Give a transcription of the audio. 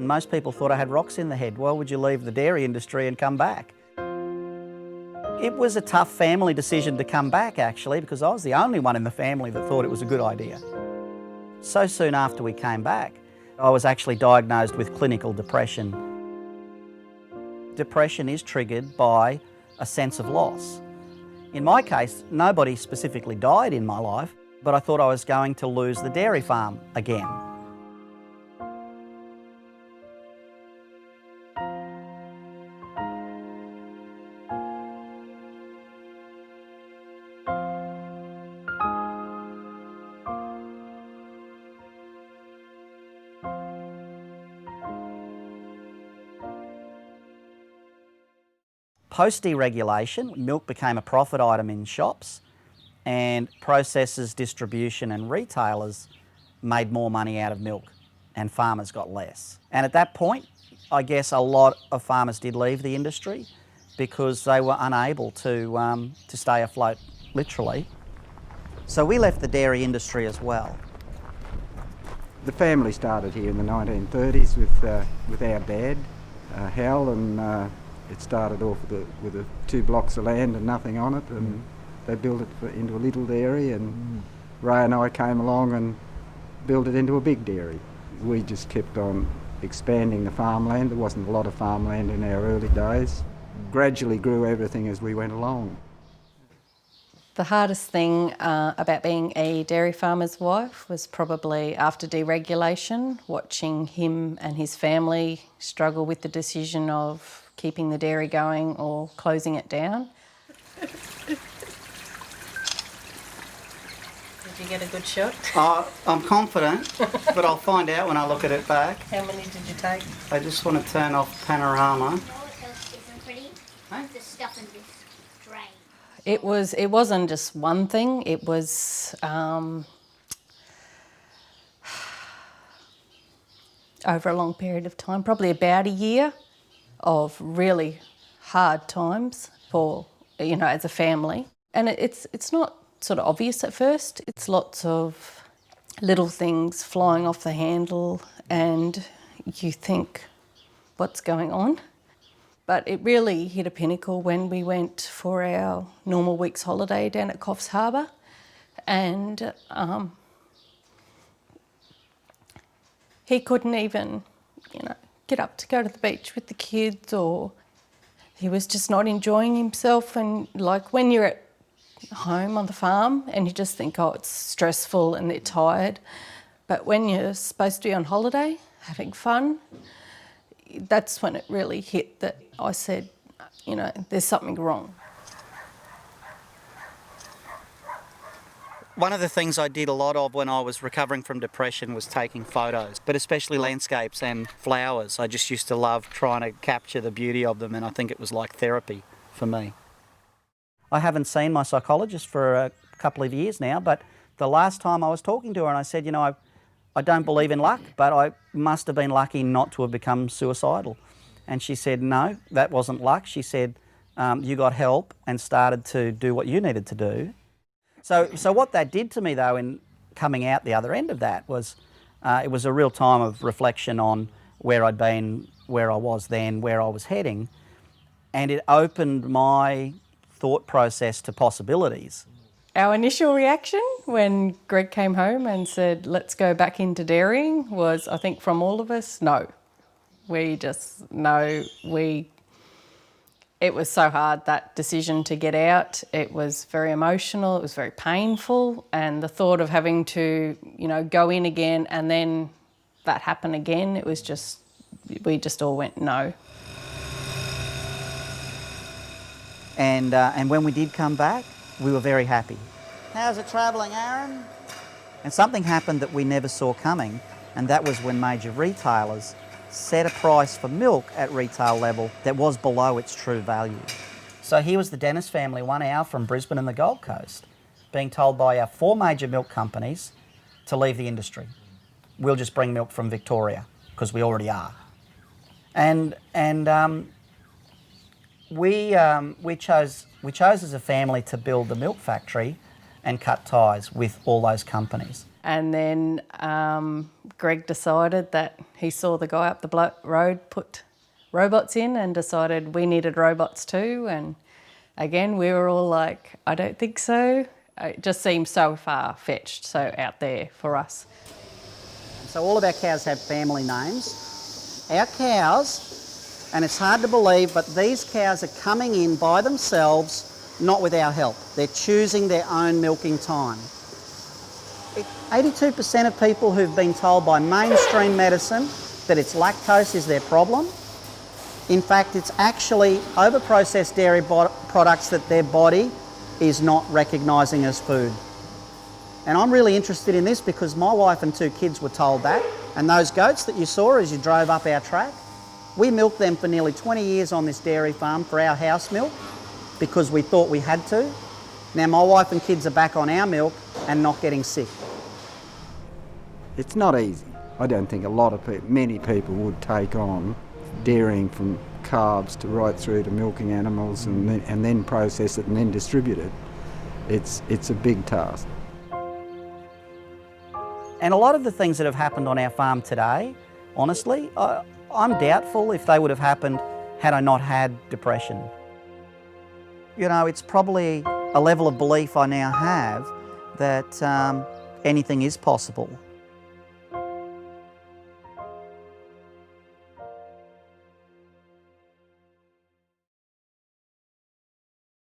and most people thought I had rocks in the head. Why would you leave the dairy industry and come back? It was a tough family decision to come back, actually, because I was the only one in the family that thought it was a good idea. So soon after we came back, I was actually diagnosed with clinical depression. Depression is triggered by a sense of loss. In my case, nobody specifically died in my life, but I thought I was going to lose the dairy farm again. Post-deregulation, milk became a profit item in shops, and processors, distribution and retailers made more money out of milk and farmers got less. And at that point, I guess a lot of farmers did leave the industry because they were unable to stay afloat, literally. So we left the dairy industry as well. The family started here in the 1930s with our dad, Hal, and it started off with 2 blocks of land and nothing on it, and they built it into a little dairy, and Ray and I came along and built it into a big dairy. We just kept on expanding the farmland. There wasn't a lot of farmland in our early days. Gradually grew everything as we went along. The hardest thing about being a dairy farmer's wife was probably after deregulation, watching him and his family struggle with the decision of keeping the dairy going or closing it down. Did you get a good shot? I'm confident, but I'll find out when I look at it back. How many did you take? I just want to turn off panorama. You know what else isn't pretty? Hey? The stuff in this drain. It wasn't just one thing. It was over a long period of time, probably about a year of really hard times for, you know, as a family. And it's not sort of obvious at first. It's lots of little things flying off the handle and you think, what's going on? But it really hit a pinnacle when we went for our normal week's holiday down at Coffs Harbour, and he couldn't even, you know, get up to go to the beach with the kids, or he was just not enjoying himself. And like when you're at home on the farm and you just think, oh, it's stressful and they're tired, but when you're supposed to be on holiday having fun, that's when it really hit that I said, you know, there's something wrong. One of the things I did a lot of when I was recovering from depression was taking photos, but especially landscapes and flowers. I just used to love trying to capture the beauty of them, and I think it was like therapy for me. I haven't seen my psychologist for a couple of years now, but the last time I was talking to her and I said, you know, I don't believe in luck, but I must have been lucky not to have become suicidal. And she said, no, that wasn't luck. She said, you got help and started to do what you needed to do. So what that did to me, though, in coming out the other end of that was it was a real time of reflection on where I'd been, where I was then, where I was heading, and it opened my thought process to possibilities. Our initial reaction when Greg came home and said, let's go back into dairying was, I think from all of us, no. We just, no, it was so hard, that decision to get out. It was very emotional, it was very painful, and the thought of having to, you know, go in again and then that happen again, it was just, we just all went no. And when we did come back, we were very happy. How's it travelling, Aaron? And something happened that we never saw coming, and that was when major retailers set a price for milk at retail level that was below its true value. So here was the Dennis family 1 hour from Brisbane and the Gold Coast being told by our 4 major milk companies to leave the industry. We'll just bring milk from Victoria because we already are. And we chose as a family to build the milk factory and cut ties with all those companies. And then Greg decided that he saw the guy up the road put robots in and decided we needed robots too. And again, we were all like, I don't think so. It just seemed so far-fetched, so out there for us. So all of our cows have family names. Our cows, and it's hard to believe, but these cows are coming in by themselves, not with our help. They're choosing their own milking time. 82% of people who've been told by mainstream medicine that it's lactose is their problem. In fact, it's actually over-processed dairy products that their body is not recognising as food. And I'm really interested in this because my wife and 2 kids were told that. And those goats that you saw as you drove up our track, we milked them for nearly 20 years on this dairy farm for our house milk because we thought we had to. Now my wife and kids are back on our milk and not getting sick. It's not easy. I don't think many people would take on dairying from calves to right through to milking animals and then process it and then distribute it. It's a big task. And a lot of the things that have happened on our farm today, honestly, I'm doubtful if they would have happened had I not had depression. You know, it's probably a level of belief I now have that anything is possible.